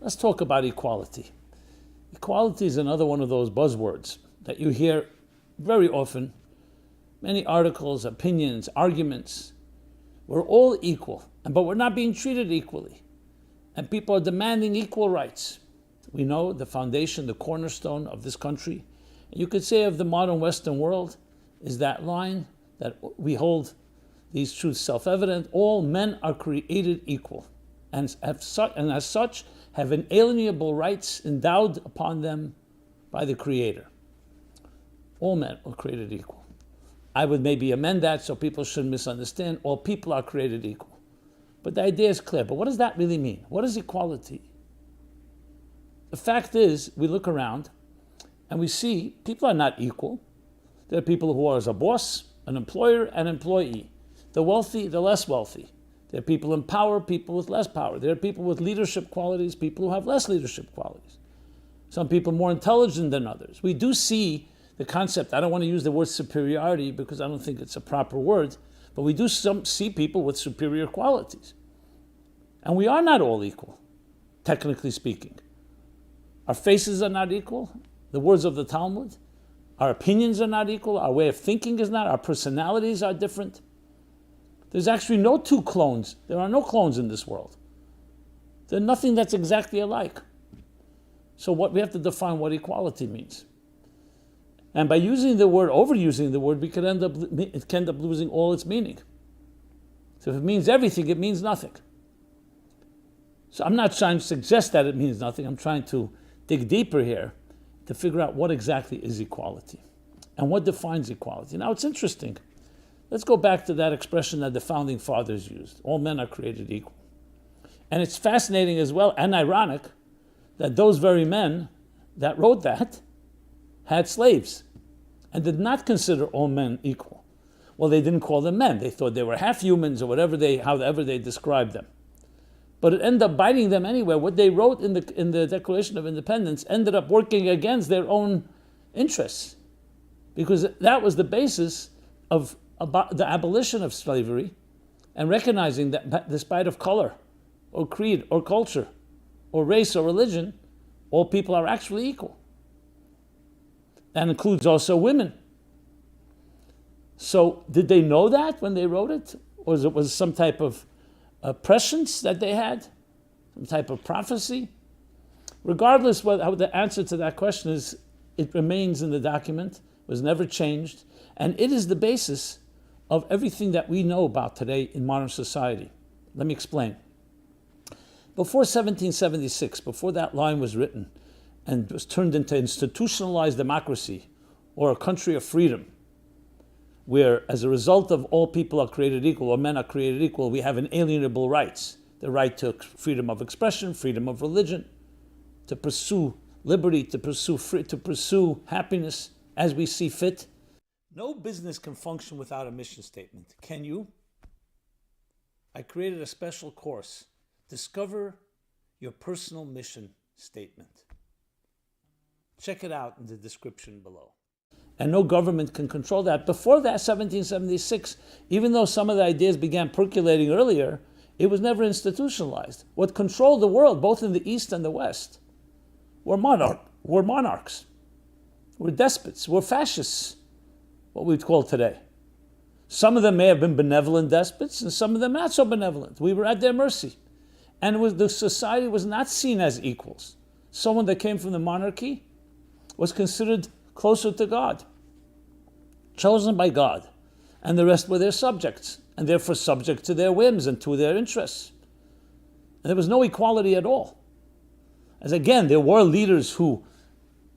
Let's talk about equality. Equality is another one of those buzzwords that you hear very often. Many articles, opinions, arguments. We're all equal, but we're not being treated equally. And people are demanding equal rights. We know the foundation, the cornerstone of this country, and you could say of the modern Western world, is that line that we hold these truths self-evident. All men are created equal, and as such have inalienable rights endowed upon them by the Creator. All men are created equal. I would maybe amend that so people shouldn't misunderstand. All people are created equal. But the idea is clear. But what does that really mean? What is equality? The fact is, we look around and we see people are not equal. There are people who are as a boss, an employer, an employee. The wealthy, the less wealthy. There are people in power, people with less power. There are people with leadership qualities, people who have less leadership qualities. Some people more intelligent than others. We do see the concept, I don't want to use the word superiority because I don't think it's a proper word, but we do see people with superior qualities. And we are not all equal, technically speaking. Our faces are not equal, the words of the Talmud. Our opinions are not equal, our way of thinking is not, our personalities are different. There's actually no two clones. There are no clones in this world. There's nothing that's exactly alike. So we have to define what equality means. And by using the word, overusing the word, it can end up losing all its meaning. So if it means everything, it means nothing. So I'm not trying to suggest that it means nothing. I'm trying to dig deeper here to figure out what exactly is equality and what defines equality. Now it's interesting. Let's go back to that expression that the founding fathers used. All men are created equal. And it's fascinating as well and ironic that those very men that wrote that had slaves and did not consider all men equal. Well, they didn't call them men. They thought they were half humans or however they described them. But it ended up biting them anyway. What they wrote in the Declaration of Independence ended up working against their own interests, because that was the basis of the abolition of slavery and recognizing that despite of color or creed or culture or race or religion, all people are actually equal. That includes also women. So did they know that when they wrote it? Or was it some type of prescience that they had? Some type of prophecy? Regardless how the answer to that question is, it remains in the document, was never changed, and it is the basis of everything that we know about today in modern society. Let me explain. Before 1776, before that line was written and was turned into institutionalized democracy or a country of freedom, where as a result of all people are created equal, or men are created equal, we have inalienable rights. The right to freedom of expression, freedom of religion, to pursue liberty, to pursue happiness as we see fit. No business can function without a mission statement. Can you? I created a special course. Discover your personal mission statement. Check it out in the description below. And no government can control that. Before that, 1776, even though some of the ideas began percolating earlier, it was never institutionalized. What controlled the world, both in the East and the West, were monarchs, were despots, were fascists, what we'd call today. Some of them may have been benevolent despots, and some of them not so benevolent. We were at their mercy. And the society was not seen as equals. Someone that came from the monarchy was considered closer to God, chosen by God, and the rest were their subjects, and therefore subject to their whims and to their interests. And there was no equality at all. As again, there were leaders who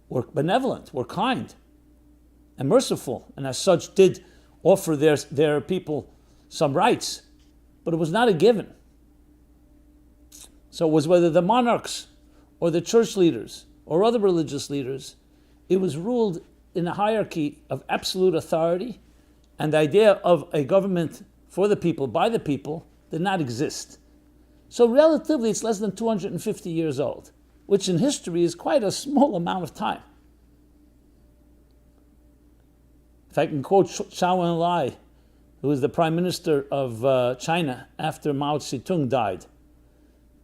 were benevolent, were kind, and merciful, and as such did offer their people some rights, but it was not a given. So it was whether the monarchs or the church leaders or other religious leaders, it was ruled in a hierarchy of absolute authority, and the idea of a government for the people, by the people, did not exist. So relatively, it's less than 250 years old, which in history is quite a small amount of time. If I can quote Zhou Enlai, who was the prime minister of China after Mao Zedong died,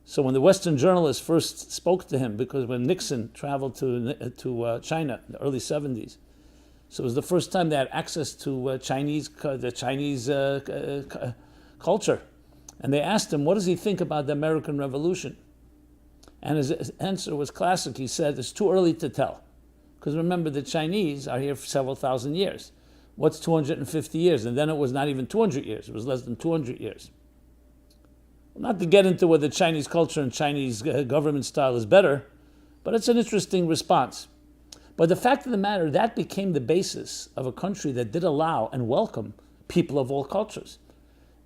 So when the Western journalists first spoke to him, because when Nixon traveled to China in the early 70s, so it was the first time they had access to the Chinese culture. And they asked him, what does he think about the American Revolution? And his answer was classic. He said, it's too early to tell. Because remember, the Chinese are here for several thousand years. What's 250 years? And then it was not even 200 years. It was less than 200 years. Not to get into whether Chinese culture and Chinese government style is better, but it's an interesting response. But the fact of the matter, that became the basis of a country that did allow and welcome people of all cultures.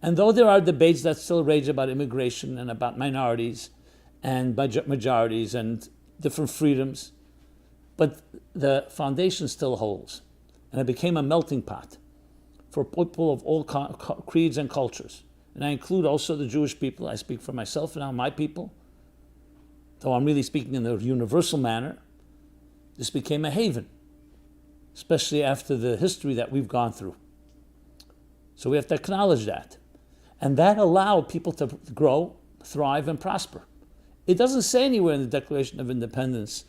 And though there are debates that still rage about immigration and about minorities and majorities and different freedoms, but the foundation still holds. And it became a melting pot for people of all creeds and cultures. And I include also the Jewish people. I speak for myself and now my people. Though I'm really speaking in a universal manner, this became a haven, especially after the history that we've gone through. So we have to acknowledge that. And that allowed people to grow, thrive, and prosper. It doesn't say anywhere in the Declaration of Independence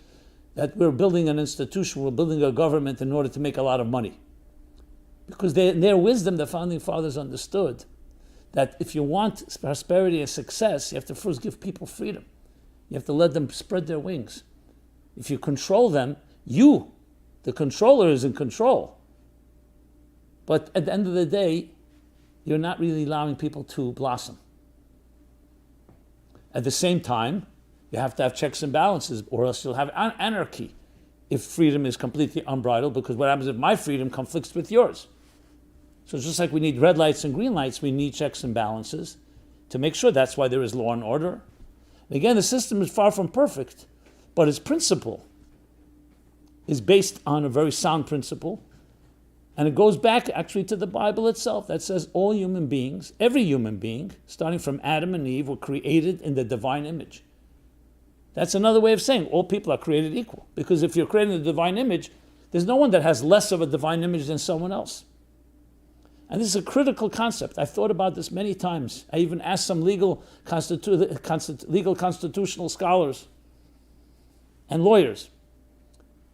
that we're building an institution, we're building a government in order to make a lot of money. Because in their wisdom, the Founding Fathers understood that if you want prosperity and success, you have to first give people freedom. You have to let them spread their wings. If you control them, you, the controller, is in control. But at the end of the day, you're not really allowing people to blossom. At the same time, you have to have checks and balances, or else you'll have anarchy if freedom is completely unbridled, because what happens if my freedom conflicts with yours? So just like we need red lights and green lights, we need checks and balances to make sure. That's why there is law and order. Again, the system is far from perfect, but its principle is based on a very sound principle. And it goes back actually to the Bible itself that says all human beings, every human being, starting from Adam and Eve, were created in the divine image. That's another way of saying all people are created equal. Because if you're creating the divine image, there's no one that has less of a divine image than someone else. And this is a critical concept. I've thought about this many times. I even asked some legal constitutional scholars and lawyers,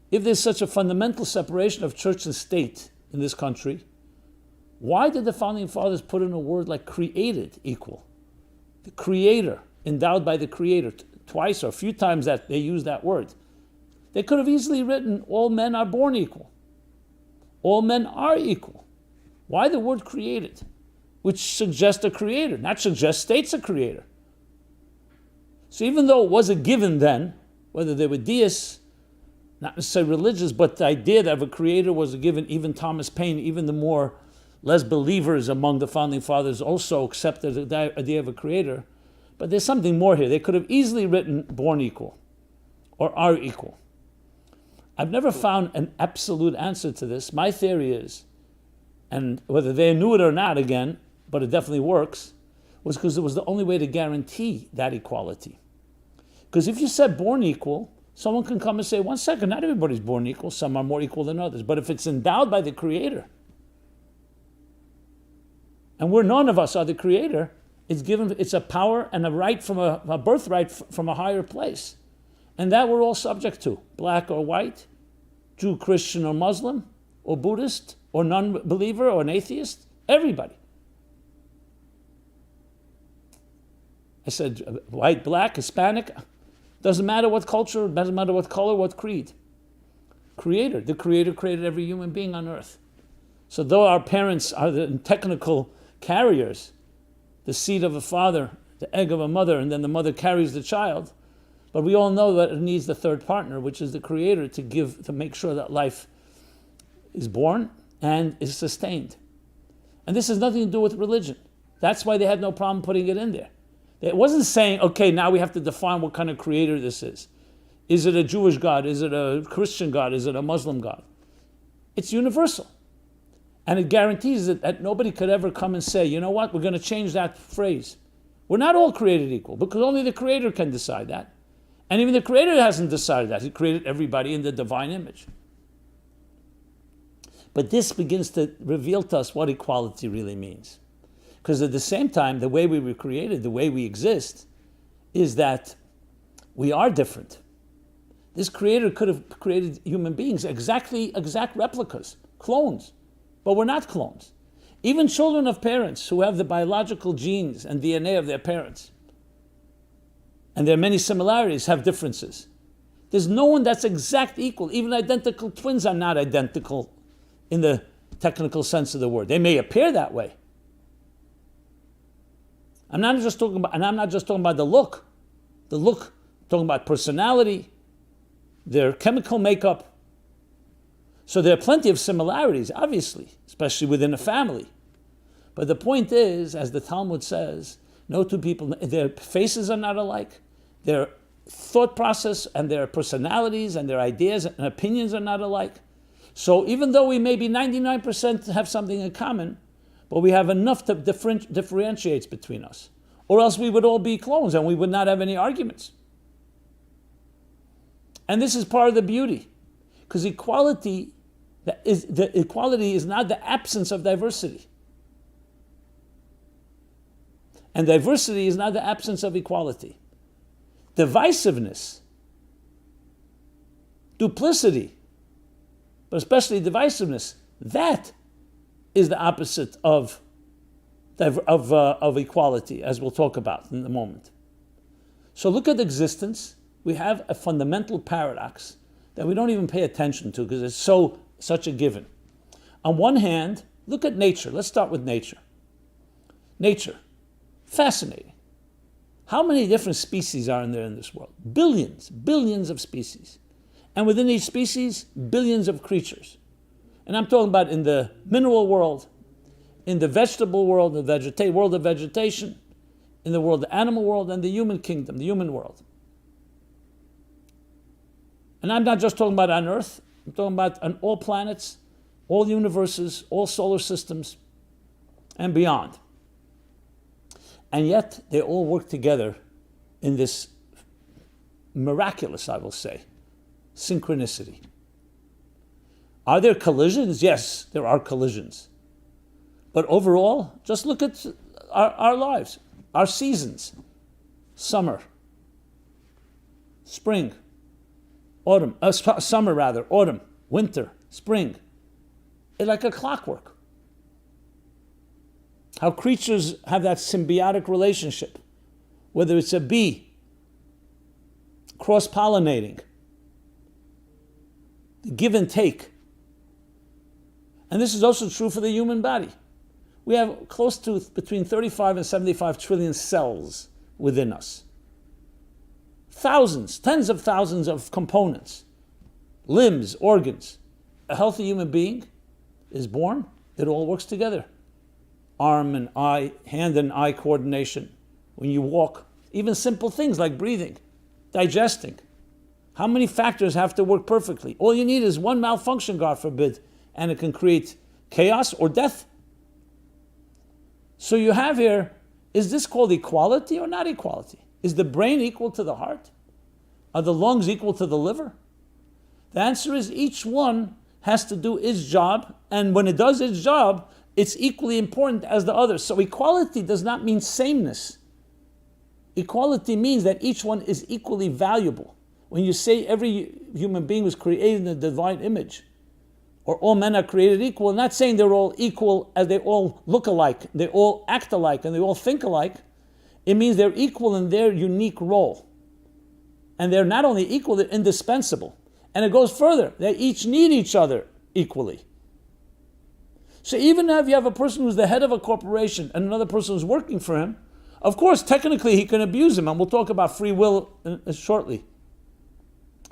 if there's such a fundamental separation of church and state in this country, why did the Founding Fathers put in a word like created equal? The Creator, endowed by the Creator, twice or a few times that they use that word. They could have easily written, all men are born equal. All men are equal. Why the word created? Which suggests a creator, not suggests state's a creator. So even though it was a given then, whether they were deists, not necessarily religious, but the idea of a creator was a given. Even Thomas Paine, even the less believers among the Founding Fathers also accepted the idea of a creator. But there's something more here. They could have easily written born equal or are equal. I've never found an absolute answer to this. My theory is, and whether they knew it or not again, but it definitely works, was because it was the only way to guarantee that equality. Because if you said born equal, someone can come and say, one second, not everybody's born equal, some are more equal than others. But if it's endowed by the Creator, and none of us are the Creator, it's a power and a right from a birthright from a higher place. And that we're all subject to, black or white, Jew, Christian or Muslim, or Buddhist, or non-believer, or an atheist, everybody. I said white, black, Hispanic, doesn't matter what culture, doesn't matter what color, what creed. The Creator created every human being on earth. So though our parents are the technical carriers, the seed of a father, the egg of a mother, and then the mother carries the child, but we all know that it needs the third partner, which is the Creator, to make sure that life is born and is sustained. And this has nothing to do with religion. That's why they had no problem putting it in there. It wasn't saying, okay, now we have to define what kind of creator this is. Is it a Jewish God? Is it a Christian God? Is it a Muslim God? It's universal. And it guarantees that nobody could ever come and say, you know what, we're going to change that phrase. We're not all created equal, because only the Creator can decide that. And even the Creator hasn't decided that. He created everybody in the divine image. But this begins to reveal to us what equality really means. Because at the same time, the way we were created, the way we exist, is that we are different. This creator could have created human beings, exact replicas, clones, but we're not clones. Even children of parents who have the biological genes and DNA of their parents, and there are many similarities, have differences. There's no one that's exact equal. Even identical twins are not identical in the technical sense of the word. They may appear that way. I'm not just talking about the look. The look, talking about personality, their chemical makeup. So there are plenty of similarities, obviously, especially within a family. But the point is, as the Talmud says, no two people, their faces are not alike, their thought process and their personalities and their ideas and opinions are not alike. So even though we may be 99% have something in common, but we have enough to differentiates between us. Or else we would all be clones and we would not have any arguments. And this is part of the beauty, because equality is not the absence of diversity. And diversity is not the absence of equality. Divisiveness, duplicity, but especially divisiveness, that is the opposite of equality, as we'll talk about in a moment. So look at existence. We have a fundamental paradox that we don't even pay attention to because it's such a given. On one hand, look at nature. Let's start with nature. Nature, fascinating. How many different species are there in this world? Billions of species. And within each species, billions of creatures. And I'm talking about in the mineral world, in the vegetable world, the world of vegetation, in the world of the animal world, and the human kingdom, the human world. And I'm not just talking about on Earth, I'm talking about on all planets, all universes, all solar systems, and beyond. And yet, they all work together in this miraculous, I will say, synchronicity. Are there collisions? Yes, there are collisions. But overall, just look at our lives, our seasons. Summer, spring, autumn, autumn, winter, spring. It's like a clockwork. How creatures have that symbiotic relationship, whether it's a bee cross-pollinating, the give and take. And this is also true for the human body. We have close to between 35 and 75 trillion cells within us. Thousands, tens of thousands of components, limbs, organs. A healthy human being is born, it all works together. Arm and eye, hand and eye coordination. When you walk, even simple things like breathing, digesting. How many factors have to work perfectly? All you need is one malfunction, God forbid, and it can create chaos or death. So you have here, is this called equality or not equality? Is the brain equal to the heart? Are the lungs equal to the liver? The answer is each one has to do its job, and when it does its job, it's equally important as the other. So equality does not mean sameness. Equality means that each one is equally valuable. When you say every human being was created in the divine image, or all men are created equal, I'm not saying they're all equal as they all look alike, they all act alike, and they all think alike. It means they're equal in their unique role. And they're not only equal, they're indispensable. And it goes further. They each need each other equally. So even if you have a person who's the head of a corporation and another person who's working for him, of course, technically he can abuse him, and we'll talk about free will shortly.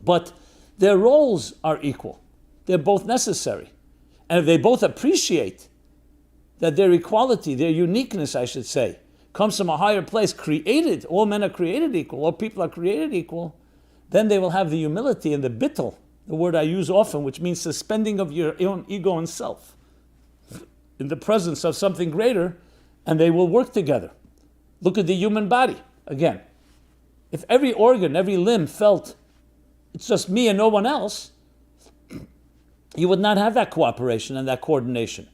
But their roles are equal. They're both necessary. And if they both appreciate that their equality, their uniqueness, I should say, comes from a higher place, created, all men are created equal, all people are created equal, then they will have the humility and the bittul, the word I use often, which means suspending of your own ego and self, in the presence of something greater, and they will work together. Look at the human body. Again, if every organ, every limb felt it's just me and no one else, you would not have that cooperation and that coordination.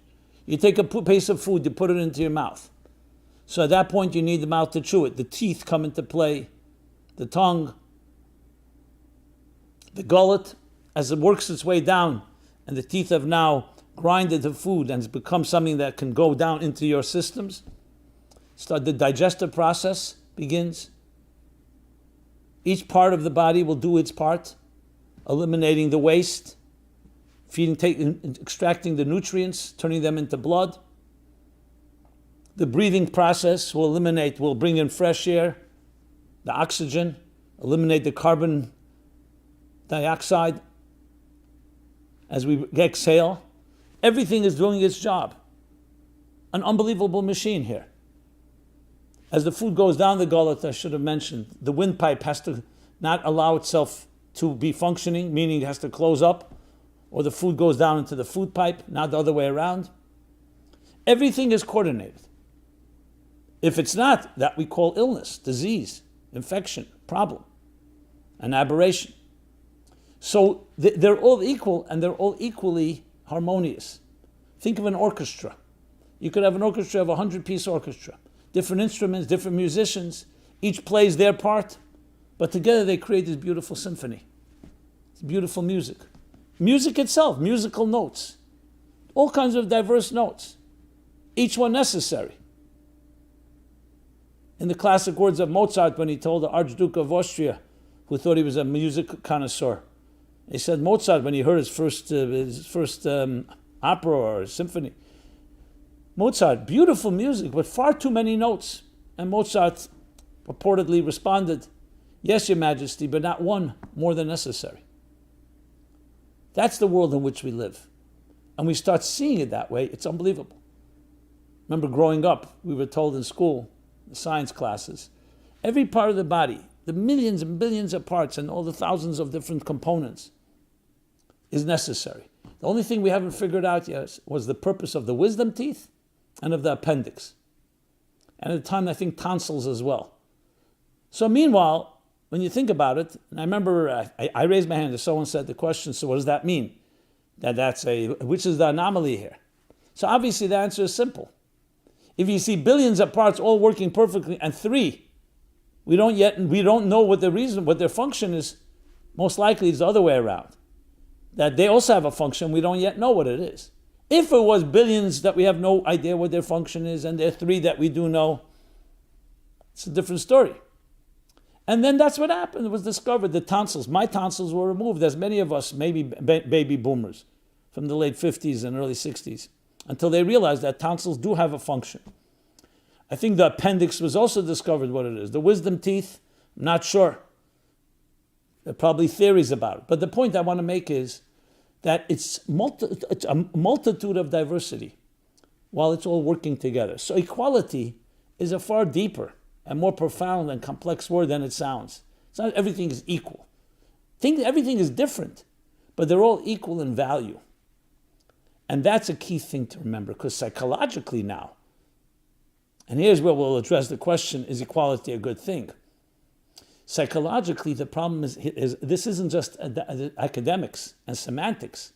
You take a piece of food, you put it into your mouth. So at that point, you need the mouth to chew it. The teeth come into play. the tongue, the gullet, as it works its way down, and the teeth have now grinded the food and it's become something that can go down into your systems. The digestive process begins. Each part of the body will do its part, eliminating the waste, extracting the nutrients, turning them into blood. The breathing process will bring in fresh air, the oxygen, eliminate the carbon dioxide as we exhale. Everything is doing its job. An unbelievable machine here. As the food goes down the gullet, I should have mentioned, the windpipe has to not allow itself to be functioning, meaning it has to close up, or the food goes down into the food pipe, not the other way around. Everything is coordinated. If it's not, that we call illness, disease, infection, problem, an aberration. So they're all equal and they're all equally harmonious. Think of an orchestra. You could have an orchestra of 100-piece orchestra. Different instruments, different musicians, each plays their part, but together they create this beautiful symphony. It's beautiful music. Music itself, musical notes, all kinds of diverse notes, each one necessary. In the classic words of Mozart, when he told the Archduke of Austria, who thought he was a music connoisseur, he said Mozart, when he heard his first opera or symphony, Mozart, beautiful music, but far too many notes. And Mozart purportedly responded, yes, Your Majesty, but not one more than necessary. That's the world in which we live. And we start seeing it that way, it's unbelievable. Remember growing up, we were told in school, the science classes, every part of the body, the millions and billions of parts and all the thousands of different components is necessary. The only thing we haven't figured out yet was the purpose of the wisdom teeth and of the appendix. And at the time, I think tonsils as well. So meanwhile, when you think about it, and I remember I raised my hand and someone said the question, so what does that mean? Which is the anomaly here? So obviously the answer is simple. If you see billions of parts all working perfectly and three, we don't know what their function is, most likely it's the other way around. That they also have a function, we don't yet know what it is. If it was billions that we have no idea what their function is, and there are three that we do know, it's a different story. And then that's what happened. It was discovered the tonsils, my tonsils were removed, as many of us, maybe baby boomers from the late 50s and early 60s, until they realized that tonsils do have a function. I think the appendix was also discovered what it is. The wisdom teeth, I'm not sure. There are probably theories about it. But the point I want to make is that it's a multitude of diversity while it's all working together. So equality is a far deeper and more profound and complex word than it sounds. It's not everything is equal. Think everything is different, but they're all equal in value. And that's a key thing to remember, because psychologically now, and here's where we'll address the question, is equality a good thing? Psychologically, the problem is this isn't just academics and semantics.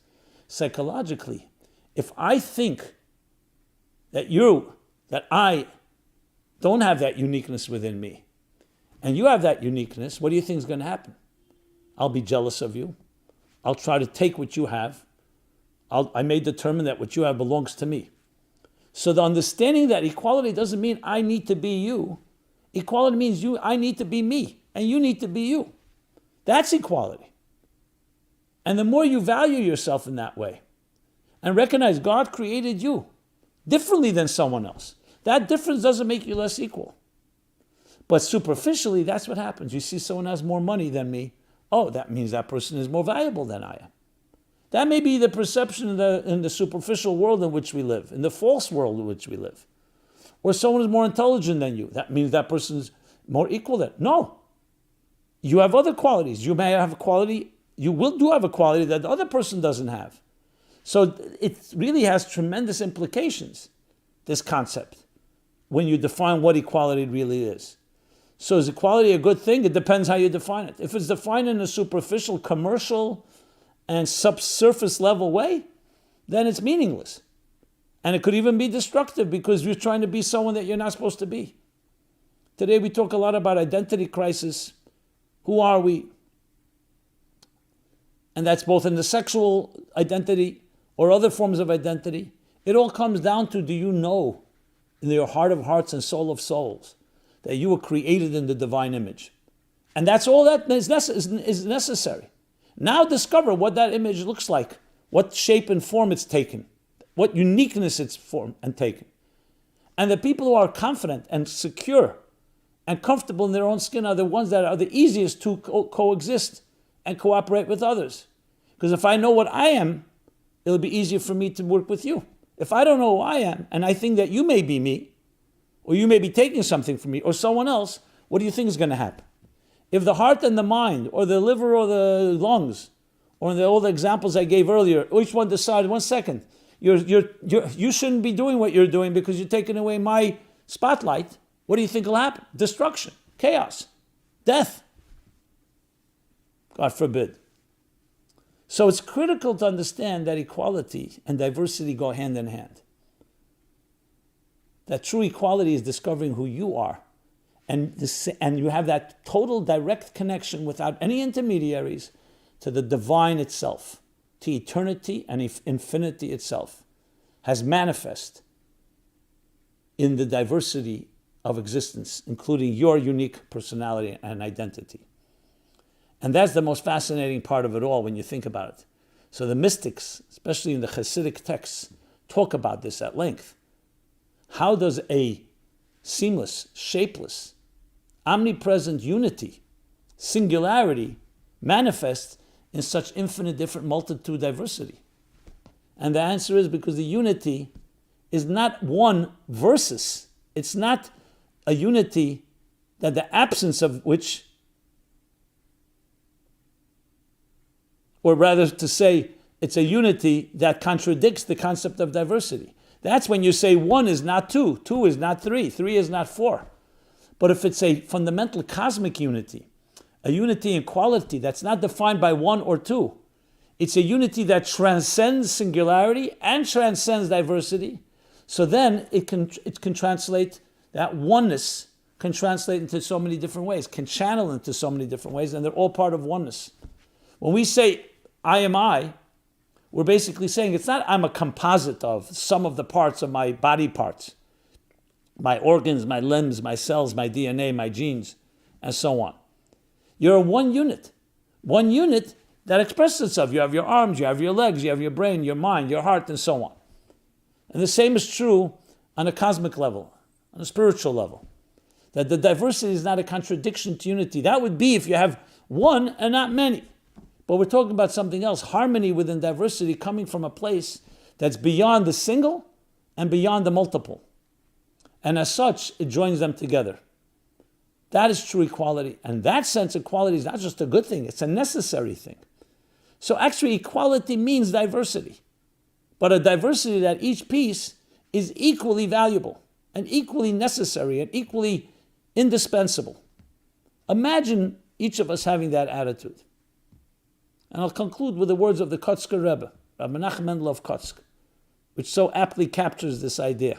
Psychologically, if I think that I don't have that uniqueness within me, and you have that uniqueness, what do you think is going to happen? I'll be jealous of you. I'll try to take what you have. I may determine that what you have belongs to me. So the understanding that equality doesn't mean I need to be you. Equality means I need to be me, and you need to be you. That's equality. And the more you value yourself in that way, and recognize God created you differently than someone else, that difference doesn't make you less equal. But superficially, that's what happens. You see someone has more money than me. Oh, that means that person is more valuable than I am. That may be the perception in the superficial world in which we live, in the false world in which we live. Or someone is more intelligent than you. That means that person is more equal than. No. You have other qualities. You may have a quality, do have a quality that the other person doesn't have. So it really has tremendous implications, this concept, when you define what equality really is. So is equality a good thing? It depends how you define it. If it's defined in a superficial, commercial, and subsurface level way, then it's meaningless. And it could even be destructive because you're trying to be someone that you're not supposed to be. Today we talk a lot about identity crisis Who are we? And that's both in the sexual identity or other forms of identity. It all comes down to, do you know in your heart of hearts and soul of souls that you were created in the divine image? And that's all that is necessary. Now discover what that image looks like, what shape and form it's taken, what uniqueness it's formed and taken. And the people who are confident and secure and comfortable in their own skin are the ones that are the easiest to coexist and cooperate with others. Because if I know what I am, it'll be easier for me to work with you. If I don't know who I am, and I think that you may be me, or you may be taking something from me, or someone else, what do you think is going to happen? If the heart and the mind, or the liver or the lungs, or all the examples I gave earlier, each one decided, 1 second, you shouldn't be doing what you're doing because you're taking away my spotlight, what do you think will happen? Destruction, chaos, death. God forbid. So it's critical to understand that equality and diversity go hand in hand. That true equality is discovering who you are. And you have that total direct connection without any intermediaries to the divine itself, to eternity and infinity itself, has manifest in the diversity of existence, including your unique personality and identity. And that's the most fascinating part of it all when you think about it. So the mystics, especially in the Hasidic texts, talk about this at length. How does a seamless, shapeless, omnipresent unity, singularity, manifest in such infinite different multitude diversity? And the answer is because the unity is not one versus. It's not a unity that the absence of which, or rather to say, it's a unity that contradicts the concept of diversity. That's when you say 1 is not 2, 2 is not 3, 3 is not 4. But if it's a fundamental cosmic unity, a unity in quality that's not defined by 1 or 2, it's a unity that transcends singularity and transcends diversity, so then it can translate, that oneness can translate into so many different ways, can channel into so many different ways, and they're all part of oneness. When we say, I am I, we're basically saying it's not I'm a composite of some of the parts of my body parts, my organs, my limbs, my cells, my DNA, my genes, and so on. You're one unit that expresses itself. You have your arms, you have your legs, you have your brain, your mind, your heart, and so on. And the same is true on a cosmic level, on a spiritual level. That the diversity is not a contradiction to unity. That would be if you have one and not many. But we're talking about something else, harmony within diversity coming from a place that's beyond the single and beyond the multiple. And as such, it joins them together. That is true equality. And that sense of equality is not just a good thing, it's a necessary thing. So actually equality means diversity. But a diversity that each piece is equally valuable and equally necessary and equally indispensable. Imagine each of us having that attitude. And I'll conclude with the words of the Kotzker Rebbe, Rabbi Menachem Mendel of Kotzk, which so aptly captures this idea.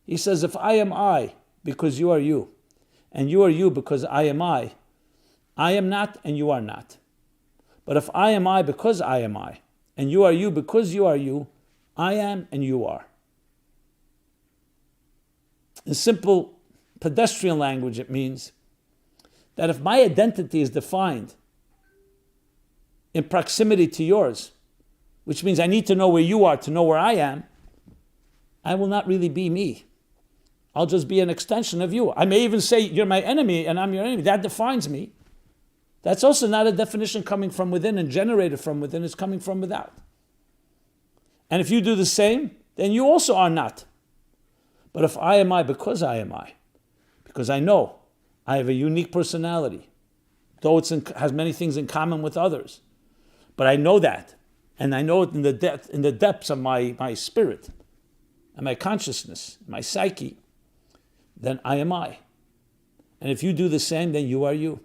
He says, if I am I because you are you, and you are you because I am not and you are not. But if I am I because I am I, and you are you because you are you, I am and you are. In simple pedestrian language, it means that if my identity is defined in proximity to yours, which means I need to know where you are to know where I am, I will not really be me. I'll just be an extension of you. I may even say you're my enemy and I'm your enemy. That defines me. That's also not a definition coming from within and generated from within. It's coming from without. And if you do the same, then you also are not. But if I am I because I am I, because I know I have a unique personality, though it has many things in common with others, but I know that, and I know it in the depths of my spirit, and my consciousness, my psyche, then I am I. And if you do the same, then you are you.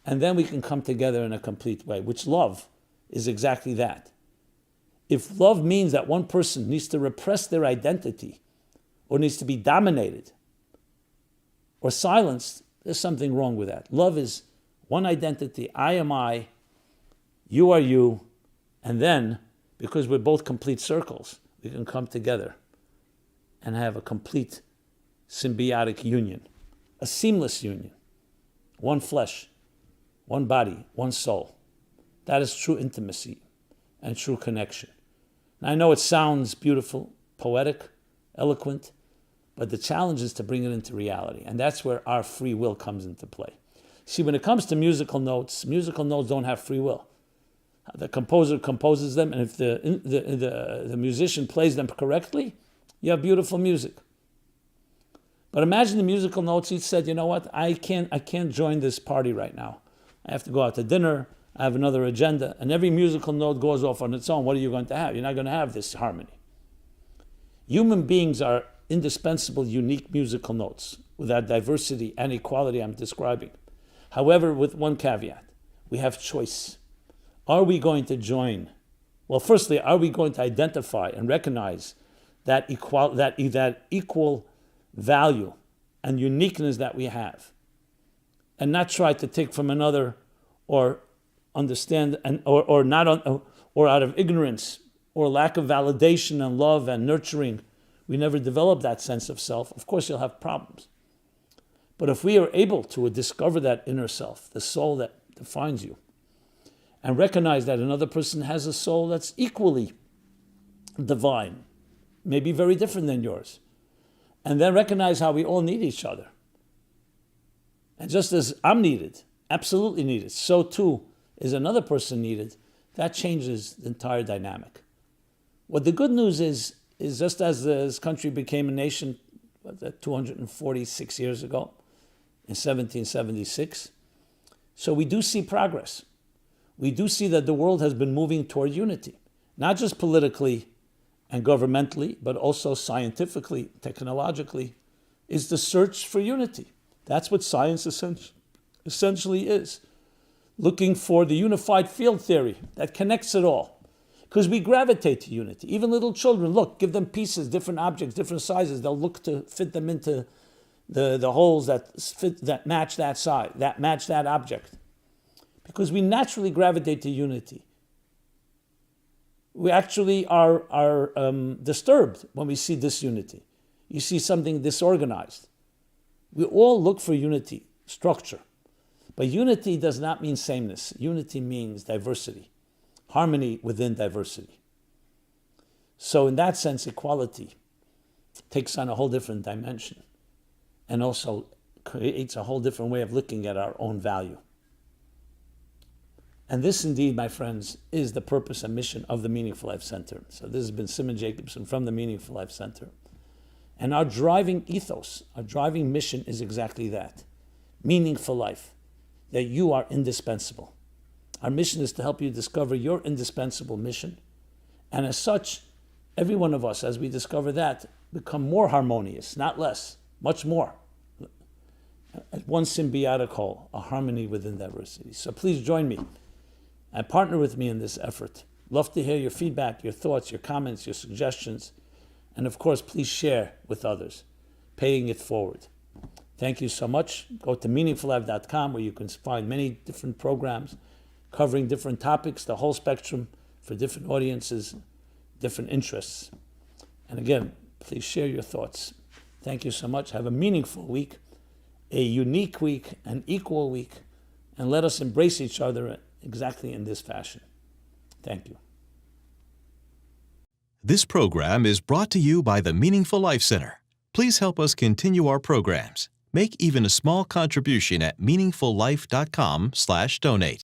And then we can come together in a complete way, which love is exactly that. If love means that one person needs to repress their identity, or needs to be dominated, or silenced, there's something wrong with that. Love is one identity. I am I, you are you, and then, because we're both complete circles, we can come together and have a complete symbiotic union, a seamless union. One flesh, one body, one soul. That is true intimacy and true connection. And I know it sounds beautiful, poetic, eloquent, but the challenge is to bring it into reality. And that's where our free will comes into play. See, when it comes to musical notes don't have free will. The composer composes them, and if the musician plays them correctly, you have beautiful music. But imagine the musical notes, he said, you know what, I can't join this party right now. I have to go out to dinner, I have another agenda, and every musical note goes off on its own. What are you going to have? You're not going to have this harmony. Human beings are indispensable, unique musical notes with that diversity and equality I'm describing. However, with one caveat, we have choice. Are we going to join? Well, firstly, are we going to identify and recognize that equal value and uniqueness that we have, and not try to take from another, or understand or out of ignorance or lack of validation and love and nurturing, we never develop that sense of self. Of course, you'll have problems. But if we are able to discover that inner self, the soul that defines you, and recognize that another person has a soul that's equally divine, maybe very different than yours, and then recognize how we all need each other. And just as I'm needed, absolutely needed, so too is another person needed. That changes the entire dynamic. What the good news is just as this country became a nation 246 years ago, in 1776, so we do see progress. We do see that the world has been moving toward unity, not just politically and governmentally, but also scientifically, technologically, is the search for unity. That's what science essentially is. Looking for the unified field theory that connects it all. Because we gravitate to unity. Even little children, look, give them pieces, different objects, different sizes. They'll look to fit them into the holes that match that size, that match that object. Because we naturally gravitate to unity. We actually are disturbed when we see disunity. You see something disorganized. We all look for unity, structure. But unity does not mean sameness. Unity means diversity, harmony within diversity. So in that sense, equality takes on a whole different dimension and also creates a whole different way of looking at our own value. And this indeed, my friends, is the purpose and mission of the Meaningful Life Center. So this has been Simon Jacobson from the Meaningful Life Center. And our driving ethos, our driving mission is exactly that. Meaningful life. That you are indispensable. Our mission is to help you discover your indispensable mission. And as such, every one of us, as we discover that, become more harmonious, not less, much more. As one symbiotic whole, a harmony within diversity. So please join me and partner with me in this effort. Love to hear your feedback, your thoughts, your comments, your suggestions. And of course, please share with others, paying it forward. Thank you so much. Go to meaningfullife.com where you can find many different programs covering different topics, the whole spectrum for different audiences, different interests. And again, please share your thoughts. Thank you so much. Have a meaningful week, a unique week, an equal week, and let us embrace each other exactly in this fashion. Thank you. This program is brought to you by the Meaningful Life Center. Please help us continue our programs. Make even a small contribution at meaningfullife.com/donate.